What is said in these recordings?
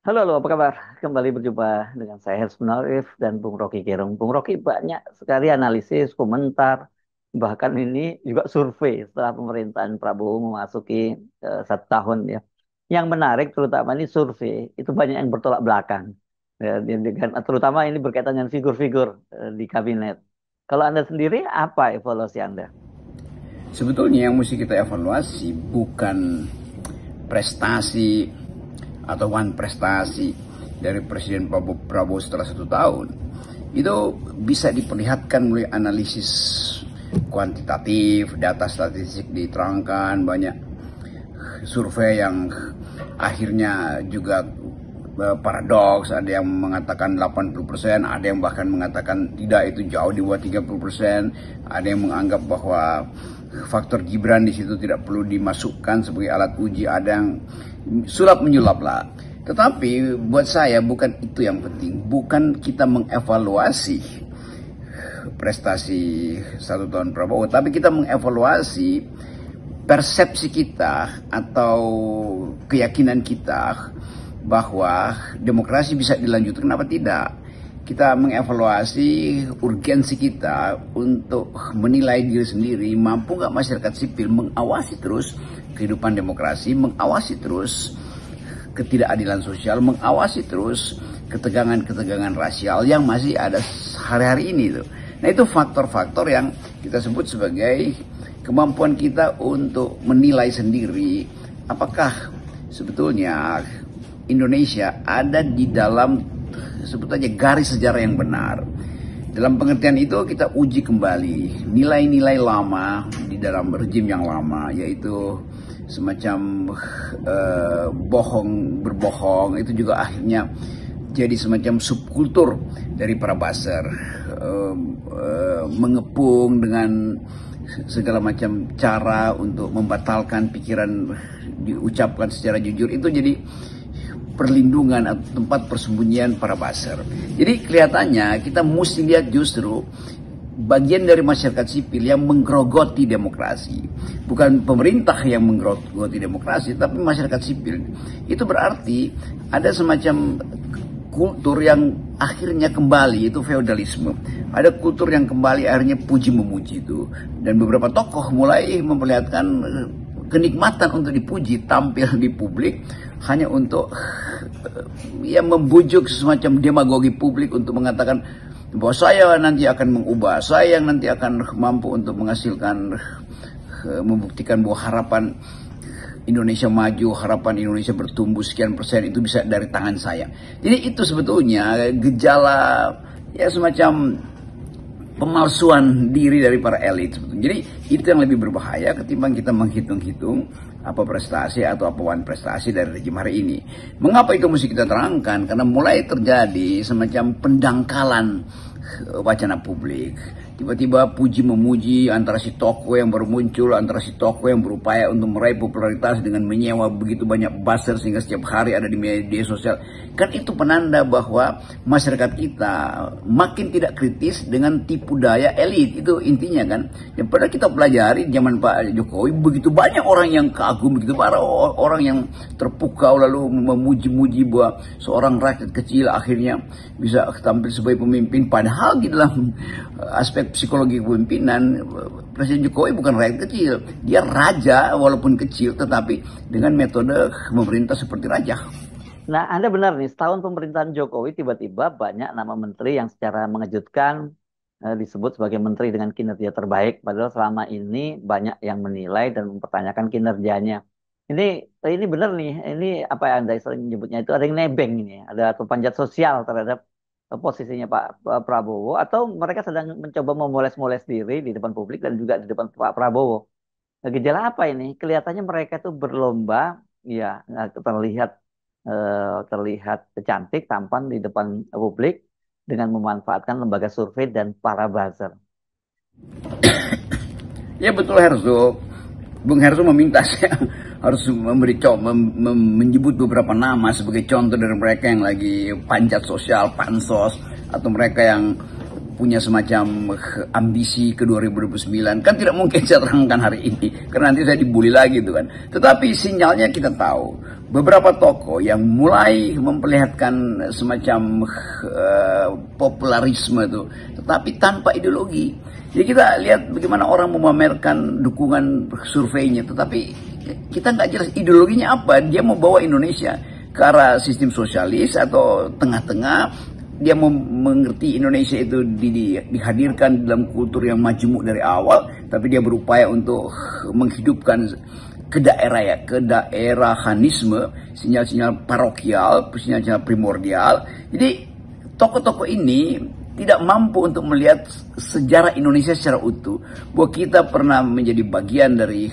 Halo, halo, apa kabar? Kembali berjumpa dengan saya Hersman Munarif dan Bung Rocky Gerung. Bung Rocky banyak sekali analisis, komentar, bahkan ini juga survei setelah pemerintahan Prabowo memasuki 1 tahun ya. Yang menarik terutama ini survei itu banyak yang bertolak belakang. Ya, terutama ini berkaitan dengan figur-figur di kabinet. Kalau Anda sendiri apa evaluasi Anda? Sebetulnya yang mesti kita evaluasi bukan prestasi atau prestasi dari Presiden Prabowo setelah 1 tahun. Itu bisa diperlihatkan melalui analisis kuantitatif, data statistik diterangkan, banyak survei yang akhirnya juga paradoks, ada yang mengatakan 80%, ada yang bahkan mengatakan tidak, itu jauh di bawah 30%, ada yang menganggap bahwa faktor Gibran di situ tidak perlu dimasukkan sebagai alat uji, ada yang sulap menyulap lah. Tetapi buat saya bukan itu yang penting, bukan kita mengevaluasi prestasi 1 tahun Prabowo, tapi kita mengevaluasi persepsi kita atau keyakinan kita bahwa demokrasi bisa dilanjutkan apa tidak. Kita mengevaluasi urgensi kita untuk menilai diri sendiri, mampu nggak masyarakat sipil mengawasi terus kehidupan demokrasi, mengawasi terus ketidakadilan sosial, mengawasi terus ketegangan-ketegangan rasial yang masih ada hari-hari ini tuh. Nah, itu faktor-faktor yang kita sebut sebagai kemampuan kita untuk menilai sendiri apakah sebetulnya Indonesia ada di dalam sebetulnya garis sejarah yang benar. Dalam pengertian itu kita uji kembali nilai-nilai lama di dalam rejim yang lama, yaitu semacam berbohong itu juga akhirnya jadi semacam subkultur dari para buzzer, mengepung dengan segala macam cara untuk membatalkan pikiran diucapkan secara jujur, itu jadi perlindungan atau tempat persembunyian para buzzer. Jadi kelihatannya kita mesti lihat justru bagian dari masyarakat sipil yang menggerogoti demokrasi. Bukan pemerintah yang menggerogoti demokrasi, tapi masyarakat sipil. Itu berarti ada semacam kultur yang akhirnya kembali, itu feodalisme. Ada kultur yang kembali akhirnya puji memuji itu. Dan beberapa tokoh mulai memperlihatkan kenikmatan untuk dipuji, tampil di publik hanya untuk ya membujuk semacam demagogi publik untuk mengatakan bahwa saya nanti akan mengubah, saya yang nanti akan mampu untuk menghasilkan, membuktikan bahwa harapan Indonesia maju, harapan Indonesia bertumbuh sekian persen itu bisa dari tangan saya. Jadi itu sebetulnya gejala ya semacam pemalsuan diri dari para elit. Jadi itu yang lebih berbahaya ketimbang kita menghitung-hitung apa prestasi atau apa prestasi dari rejim hari ini. Mengapa itu mesti kita terangkan? Karena mulai terjadi semacam pendangkalan wacana publik. Tiba-tiba puji memuji antara si tokoh yang baru muncul, antara si tokoh yang berupaya untuk meraih popularitas dengan menyewa begitu banyak buzzer sehingga setiap hari ada di media sosial. Kan itu penanda bahwa masyarakat kita makin tidak kritis dengan tipu daya elit. Itu intinya kan. Yang pernah kita pelajari zaman Pak Jokowi, begitu banyak orang yang kagum, begitu banyak orang yang terpukau lalu memuji-muji bahwa seorang rakyat kecil akhirnya bisa tampil sebagai pemimpin. Padahal di dalam aspek psikologi kepemimpinan, Presiden Jokowi bukan rakyat kecil, dia raja walaupun kecil, tetapi dengan metode memerintah seperti raja. Nah, Anda benar nih, setahun pemerintahan Jokowi tiba-tiba banyak nama menteri yang secara mengejutkan disebut sebagai menteri dengan kinerja terbaik, padahal selama ini banyak yang menilai dan mempertanyakan kinerjanya. Ini benar nih, ini apa yang Anda sering menyebutnya itu ada yang nebeng ini, ada atau panjat sosial terhadap posisinya Pak Prabowo, atau mereka sedang mencoba memoles-moles diri di depan publik dan juga di depan Pak Prabowo. Nah, gejala apa ini? Kelihatannya mereka itu berlomba, ya terlihat terlihat cantik, tampan di depan publik dengan memanfaatkan lembaga survei dan para buzzer. Ya betul Herzo, Bung Herzo meminta saya harus menyebut beberapa nama sebagai contoh dari mereka yang lagi panjat sosial, pansos, atau mereka yang punya semacam ambisi ke 2029. Kan tidak mungkin saya terangkan hari ini, karena nanti saya dibully lagi tuh kan. Tetapi sinyalnya kita tahu, beberapa tokoh yang mulai memperlihatkan semacam popularisme itu, tetapi tanpa ideologi. Jadi kita lihat bagaimana orang memamerkan dukungan surveinya, tetapi kita nggak jelas ideologinya apa. Dia mau bawa Indonesia ke arah sistem sosialis atau tengah-tengah. Dia mengerti Indonesia itu dihadirkan dalam kultur yang majemuk dari awal, tapi dia berupaya untuk menghidupkan kedaerahanisme, sinyal-sinyal parokial, sinyal-sinyal primordial. Jadi tokoh-tokoh ini tidak mampu untuk melihat sejarah Indonesia secara utuh, bahwa kita pernah menjadi bagian dari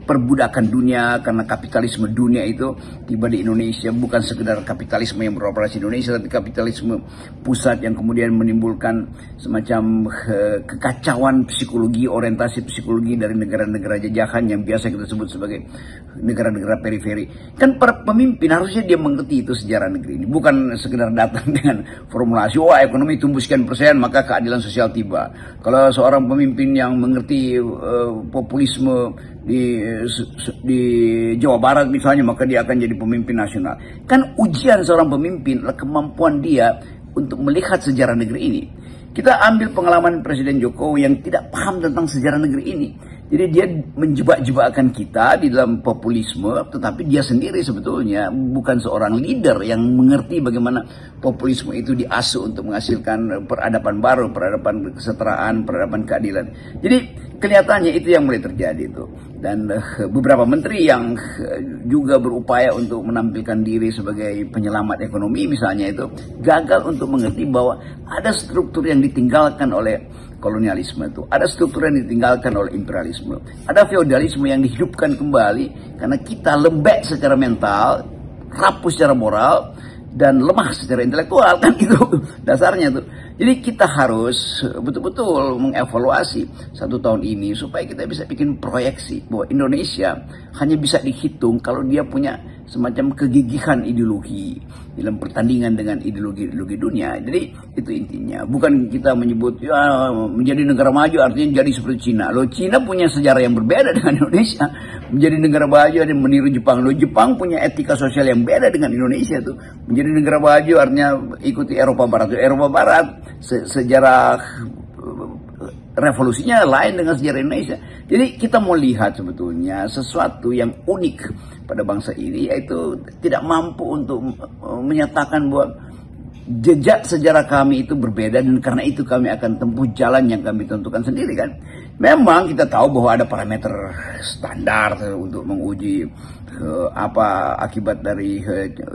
perbudakan dunia, karena kapitalisme dunia itu tiba di Indonesia. Bukan sekedar kapitalisme yang beroperasi di Indonesia, tapi kapitalisme pusat yang kemudian menimbulkan semacam kekacauan psikologi, orientasi psikologi dari negara-negara jajahan yang biasa kita sebut sebagai negara-negara periferi. Kan para pemimpin harusnya dia mengerti itu sejarah negeri ini, bukan sekedar datang dengan formulasi, wah ekonomi tumbuh sekian persen maka keadilan sosial tiba. Kalau seorang pemimpin yang mengerti populisme di Jawa Barat misalnya, maka dia akan jadi pemimpin nasional. Kan ujian seorang pemimpin adalah kemampuan dia untuk melihat sejarah negeri ini. Kita ambil pengalaman Presiden Jokowi yang tidak paham tentang sejarah negeri ini. Jadi dia menjebak-jebakkan kita di dalam populisme, tetapi dia sendiri sebetulnya bukan seorang leader yang mengerti bagaimana populisme itu diasuh untuk menghasilkan peradaban baru, peradaban kesetaraan, peradaban keadilan. Jadi kelihatannya itu yang mulai terjadi itu. Dan beberapa menteri yang juga berupaya untuk menampilkan diri sebagai penyelamat ekonomi misalnya itu, gagal untuk mengerti bahwa ada struktur yang ditinggalkan oleh kolonialisme itu, ada struktur yang ditinggalkan oleh imperialisme, ada feodalisme yang dihidupkan kembali karena kita lembek secara mental, rapuh secara moral, dan lemah secara intelektual. Kan itu dasarnya tuh. Jadi kita harus betul-betul mengevaluasi 1 tahun ini supaya kita bisa bikin proyeksi bahwa Indonesia hanya bisa dihitung kalau dia punya semacam kegigihan ideologi dalam pertandingan dengan ideologi dunia. Jadi itu intinya. Bukan kita menyebut ya menjadi negara maju artinya jadi seperti Cina. Loh, Cina punya sejarah yang berbeda dengan Indonesia. Menjadi negara maju dan meniru Jepang. Loh, Jepang punya etika sosial yang beda dengan Indonesia tuh. Menjadi negara maju artinya ikuti Eropa Barat. Eropa Barat sejarah revolusinya lain dengan sejarah Indonesia. Jadi kita mau lihat sebetulnya sesuatu yang unik pada bangsa ini, yaitu tidak mampu untuk menyatakan bahwa jejak sejarah kami itu berbeda dan karena itu kami akan tempuh jalan yang kami tentukan sendiri kan. Memang kita tahu bahwa ada parameter standar untuk menguji apa akibat dari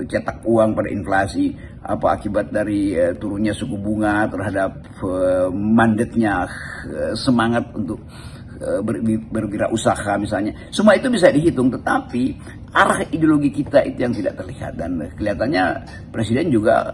cetak uang pada inflasi, apa akibat dari turunnya suku bunga terhadap mandatnya semangat untuk berwirausaha misalnya. Semua itu bisa dihitung, tetapi arah ideologi kita itu yang tidak terlihat. Dan kelihatannya Presiden juga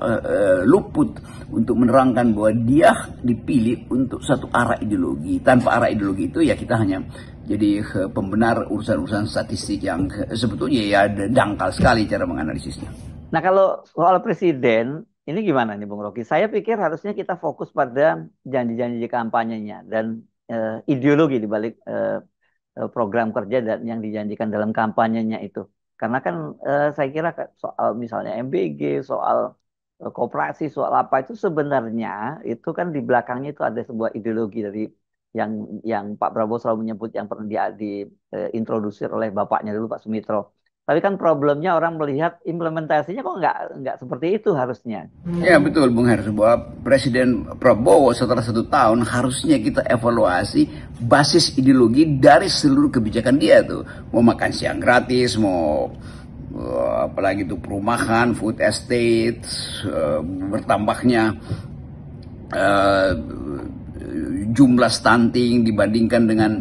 luput untuk menerangkan bahwa dia dipilih untuk satu arah ideologi. Tanpa arah ideologi itu ya kita hanya jadi pembenar urusan-urusan statistik yang sebetulnya ya dangkal sekali cara menganalisisnya. Nah, kalau soal Presiden, ini gimana nih Bung Rocky? Saya pikir harusnya kita fokus pada janji-janji kampanyenya dan ideologi di balik program kerja dan yang dijanjikan dalam kampanyenya itu. Karena kan saya kira soal misalnya MBG, soal koperasi, soal apa itu sebenarnya itu kan di belakangnya itu ada sebuah ideologi dari yang Pak Prabowo selalu menyebut yang pernah diintrodusir oleh bapaknya dulu Pak Sumitro. Tapi kan problemnya orang melihat implementasinya kok nggak seperti itu harusnya. Ya betul Bung Her, bahwa Presiden Prabowo setelah 1 tahun harusnya kita evaluasi basis ideologi dari seluruh kebijakan dia tuh. Mau makan siang gratis, mau apalagi itu perumahan, food estate, bertambahnya jumlah stunting dibandingkan dengan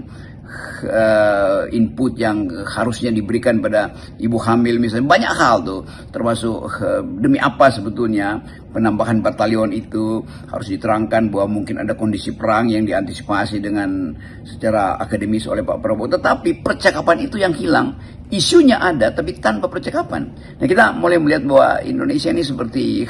input yang harusnya diberikan pada ibu hamil misalnya. Banyak hal tuh, termasuk demi apa sebetulnya penambahan batalion itu harus diterangkan bahwa mungkin ada kondisi perang yang diantisipasi dengan secara akademis oleh Pak Prabowo. Tetapi percakapan itu yang hilang. isunya ada tapi tanpa percakapan. Nah, kita mulai melihat bahwa Indonesia ini seperti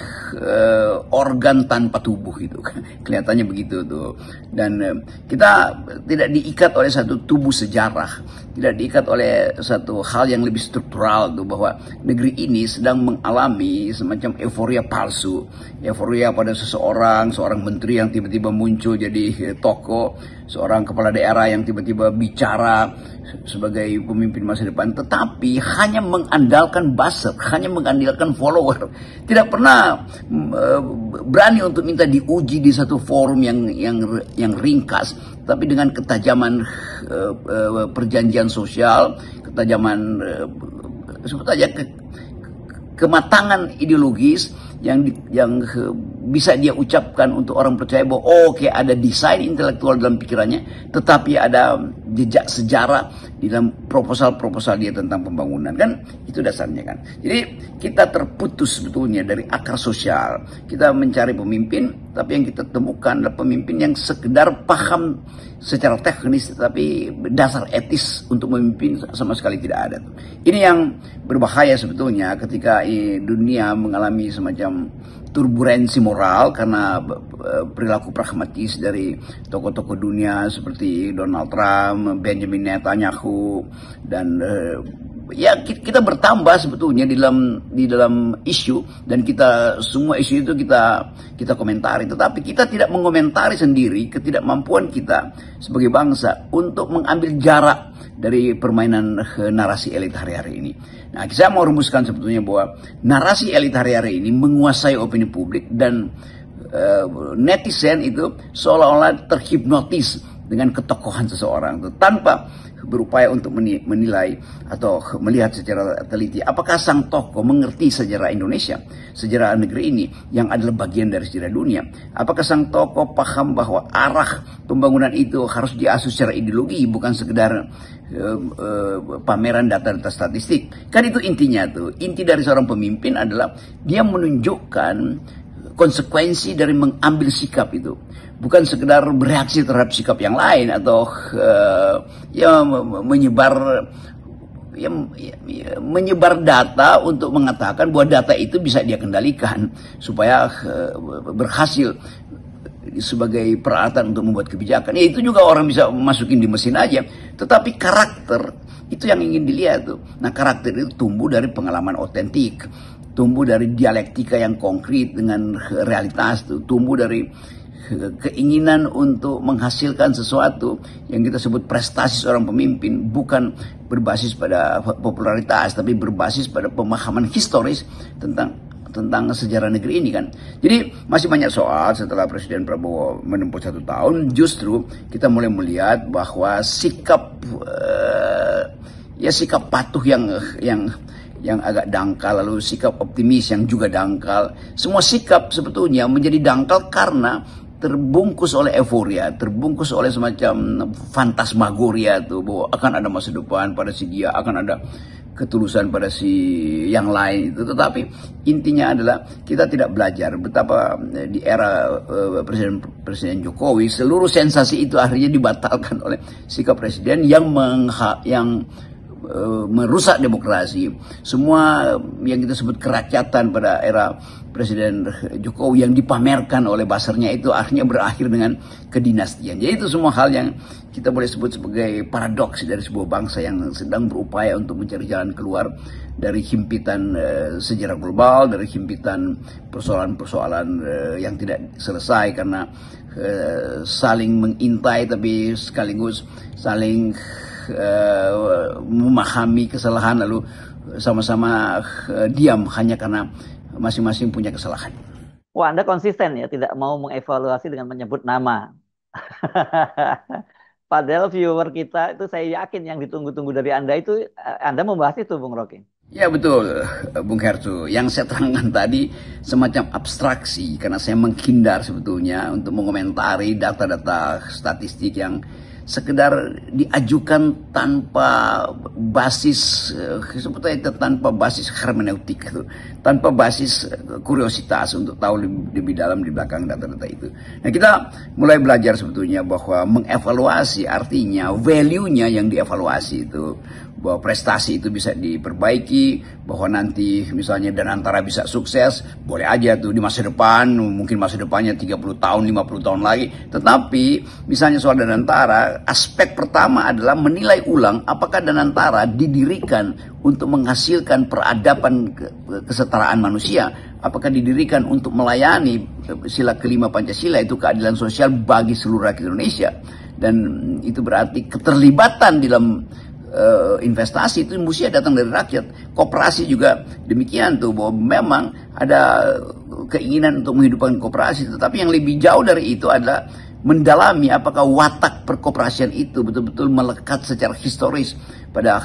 organ tanpa tubuh gitu. Kelihatannya begitu tuh. Dan kita tidak diikat oleh satu tubuh sejarah, tidak diikat oleh satu hal yang lebih struktural tuh, bahwa negeri ini sedang mengalami semacam euforia palsu. Euforia pada seorang menteri yang tiba-tiba muncul jadi tokoh, seorang kepala daerah yang tiba-tiba bicara sebagai pemimpin masa depan, tetapi hanya mengandalkan buzzer, hanya mengandalkan follower, tidak pernah berani untuk minta diuji di satu forum yang ringkas, tapi dengan ketajaman perjanjian sosial, ketajaman sebut aja kematangan ideologis yang bisa dia ucapkan untuk orang percaya bahwa oke, ada desain intelektual dalam pikirannya, tetapi ada jejak sejarah di dalam proposal-proposal dia tentang pembangunan, kan itu dasarnya kan. Jadi kita terputus sebetulnya dari akar sosial. Kita mencari pemimpin, tapi yang kita temukan adalah pemimpin yang sekedar paham secara teknis, tapi dasar etis untuk memimpin sama sekali tidak ada. Ini yang berbahaya sebetulnya ketika dunia mengalami semacam turbulensi moral karena perilaku pragmatis dari tokoh-tokoh dunia seperti Donald Trump, Benjamin Netanyahu, dan ya kita bertambah sebetulnya di dalam isu, dan kita semua isu itu kita komentari, tetapi kita tidak mengomentari sendiri ketidakmampuan kita sebagai bangsa untuk mengambil jarak dari permainan narasi elit hari-hari ini. Nah, saya mau rumuskan sebetulnya bahwa narasi elit hari-hari ini menguasai opini publik, dan netizen itu seolah-olah terhipnotis dengan ketokohan seseorang itu, tanpa berupaya untuk menilai atau melihat secara teliti apakah sang tokoh mengerti sejarah Indonesia, sejarah negeri ini yang adalah bagian dari sejarah dunia. Apakah sang tokoh paham bahwa arah pembangunan itu harus diasuh secara ideologi, bukan sekedar pameran data-data statistik. Kan itu intinya tuh. Inti dari seorang pemimpin adalah dia menunjukkan konsekuensi dari mengambil sikap itu, bukan sekedar bereaksi terhadap sikap yang lain atau menyebar data untuk mengatakan bahwa data itu bisa dia kendalikan supaya berhasil sebagai peralatan untuk membuat kebijakan. Ya, itu juga orang bisa masukin di mesin aja, tetapi karakter itu yang ingin dilihat tuh. Nah, karakter itu tumbuh dari pengalaman otentik, tumbuh dari dialektika yang konkret dengan realitas tuh, tumbuh dari keinginan untuk menghasilkan sesuatu yang kita sebut prestasi seorang pemimpin, bukan berbasis pada popularitas, tapi berbasis pada pemahaman historis tentang sejarah negeri ini kan. Jadi masih banyak soal setelah Presiden Prabowo menempuh 1 tahun. Justru kita mulai melihat bahwa sikap patuh yang agak dangkal, lalu sikap optimis yang juga dangkal. Semua sikap sebetulnya menjadi dangkal karena terbungkus oleh euforia, terbungkus oleh semacam fantasmagoria tuh, bahwa akan ada masa depan pada si dia, akan ada ketulusan pada si yang lain itu. Tetapi intinya adalah kita tidak belajar betapa di era Presiden Jokowi seluruh sensasi itu akhirnya dibatalkan oleh sikap presiden yang merusak demokrasi. Semua yang kita sebut kerakyatan pada era Presiden Jokowi yang dipamerkan oleh buzzernya itu akhirnya berakhir dengan kedinastian. Jadi itu semua hal yang kita boleh sebut sebagai paradoks dari sebuah bangsa yang sedang berupaya untuk mencari jalan keluar dari himpitan sejarah global, dari himpitan persoalan-persoalan yang tidak selesai karena saling mengintai tapi sekaligus saling memahami kesalahan lalu sama-sama diam hanya karena masing-masing punya kesalahan. Wah, Anda konsisten ya, tidak mau mengevaluasi dengan menyebut nama. Padahal viewer kita itu saya yakin yang ditunggu-tunggu dari Anda itu, Anda membahas itu, Bung Rocky. Ya betul, Bung Hercu. Yang saya terangkan tadi semacam abstraksi, karena saya menghindar sebetulnya untuk mengomentari data-data statistik yang sekedar diajukan tanpa basis sebetulnya tanpa basis hermeneutik, tanpa basis kuriositas untuk tahu lebih dalam di belakang data-data itu. Nah, kita mulai belajar sebetulnya bahwa mengevaluasi artinya value-nya yang dievaluasi itu bahwa prestasi itu bisa diperbaiki, bahwa nanti misalnya Danantara bisa sukses, boleh aja tuh di masa depan, mungkin masa depannya 30 tahun, 50 tahun lagi. Tetapi misalnya soal Danantara, aspek pertama adalah menilai ulang apakah Danantara didirikan untuk menghasilkan peradaban kesetaraan manusia, apakah didirikan untuk melayani sila kelima Pancasila, itu keadilan sosial bagi seluruh rakyat Indonesia. Dan itu berarti keterlibatan dalam investasi itu mesti datang dari rakyat. Koperasi juga demikian tuh, bahwa memang ada keinginan untuk menghidupkan koperasi, tetapi yang lebih jauh dari itu adalah mendalami apakah watak perkoperasian itu betul-betul melekat secara historis pada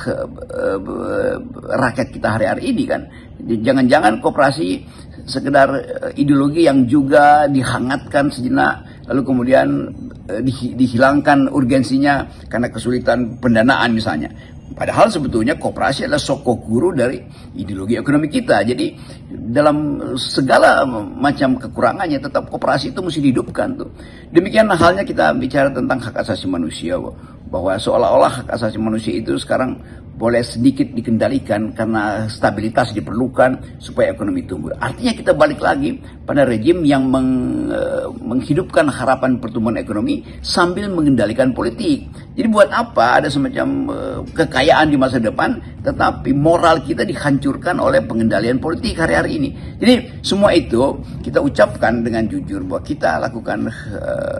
rakyat kita hari-hari ini kan. Jangan-jangan koperasi sekedar ideologi yang juga dihangatkan sejenak, lalu kemudian dihilangkan urgensinya karena kesulitan pendanaan misalnya. Padahal sebetulnya koperasi adalah sokok guru dari ideologi ekonomi kita. Jadi dalam segala macam kekurangannya tetap koperasi itu mesti dihidupkan tuh. Demikian halnya kita bicara tentang hak asasi manusia, bahwa seolah-olah hak asasi manusia itu sekarang boleh sedikit dikendalikan karena stabilitas diperlukan supaya ekonomi tumbuh. Artinya kita balik lagi pada rejim yang menghidupkan harapan pertumbuhan ekonomi sambil mengendalikan politik. Jadi buat apa ada semacam kekayaan di masa depan tetapi moral kita dihancurkan oleh pengendalian politik hari-hari ini. Jadi semua itu kita ucapkan dengan jujur bahwa kita lakukan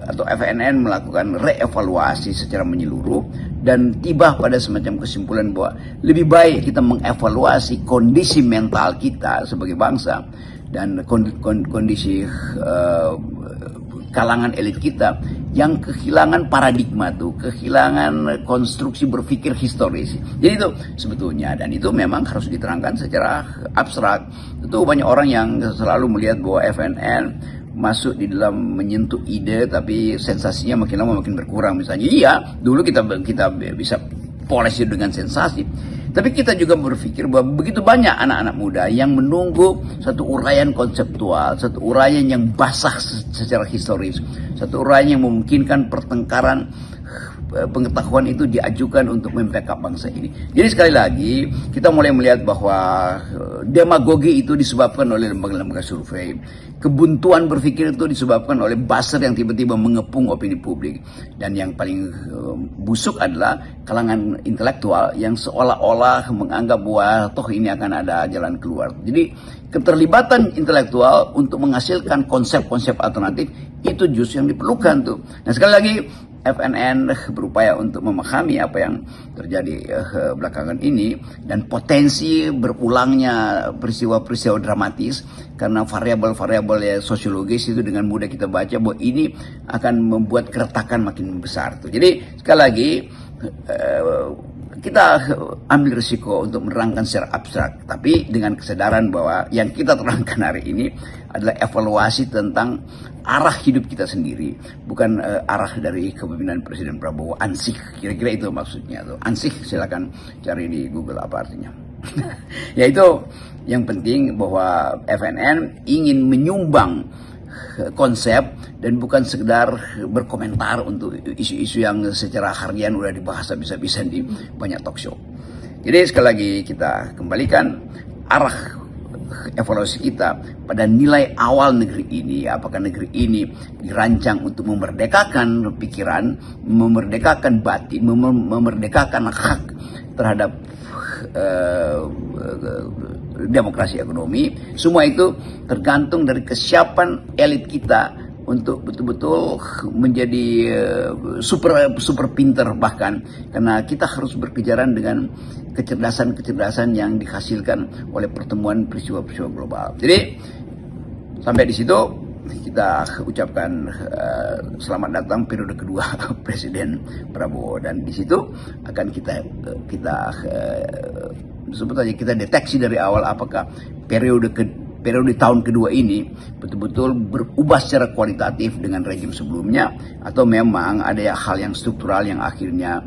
atau FNN melakukan reevaluasi secara menyeluruh dan tiba pada semacam kesimpulan bahwa lebih baik kita mengevaluasi kondisi mental kita sebagai bangsa dan kondisi kalangan elit kita yang kehilangan paradigma tuh, kehilangan konstruksi berpikir historis. Jadi itu sebetulnya, dan itu memang harus diterangkan secara abstrak. Itu banyak orang yang selalu melihat bahwa FNN masuk di dalam menyentuh ide tapi sensasinya makin lama makin berkurang. Misalnya iya, dulu kita bisa poles dengan sensasi, tapi kita juga berpikir bahwa begitu banyak anak-anak muda yang menunggu satu uraian konseptual, satu uraian yang basah secara historis, satu uraian yang memungkinkan pertengkaran pengetahuan itu diajukan untuk membackup bangsa ini. Jadi sekali lagi kita mulai melihat bahwa demagogi itu disebabkan oleh lembaga-lembaga survei. Kebuntuan berpikir itu disebabkan oleh buzzer yang tiba-tiba mengepung opini publik. Dan yang paling busuk adalah kalangan intelektual yang seolah-olah menganggap bahwa toh ini akan ada jalan keluar. Jadi keterlibatan intelektual untuk menghasilkan konsep-konsep alternatif itu justru yang diperlukan tuh. Nah sekali lagi FNN berupaya untuk memahami apa yang terjadi belakangan ini dan potensi berulangnya peristiwa-peristiwa dramatis karena variabel-variabel sosiologis itu dengan mudah kita baca bahwa ini akan membuat keretakan makin besar tuh. Jadi sekali lagi kita ambil risiko untuk menerangkan secara abstrak, tapi dengan kesadaran bahwa yang kita terangkan hari ini adalah evaluasi tentang arah hidup kita sendiri, bukan arah dari kepemimpinan Presiden Prabowo. Ansih, kira-kira itu maksudnya. Ansih, silakan cari di Google apa artinya. Yaitu yang penting bahwa FNN ingin menyumbang konsep dan bukan sekedar berkomentar untuk isu-isu yang secara harian udah dibahas habis-habisan di banyak talk show. Jadi sekali lagi kita kembalikan arah evaluasi kita pada nilai awal negeri ini. Apakah negeri ini dirancang untuk memerdekakan pikiran, memerdekakan batin, memerdekakan hak terhadap demokrasi ekonomi. Semua itu tergantung dari kesiapan elit kita untuk betul-betul menjadi super pinter bahkan, karena kita harus berkejaran dengan kecerdasan-kecerdasan yang dihasilkan oleh pertemuan peristiwa-peristiwa global. Jadi sampai di situ kita ucapkan selamat datang periode kedua Presiden Prabowo, dan di situ akan kita sebetulnya kita deteksi dari awal apakah periode tahun kedua ini betul-betul berubah secara kualitatif dengan rejim sebelumnya, atau memang ada hal yang struktural yang akhirnya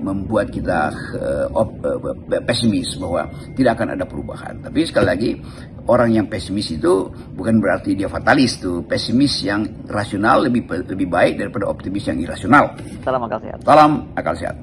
membuat kita pesimis bahwa tidak akan ada perubahan. Tapi sekali lagi, orang yang pesimis itu bukan berarti dia fatalis tuh. Pesimis yang rasional lebih baik daripada optimis yang irasional. Salam akal sehat. Salam akal sehat.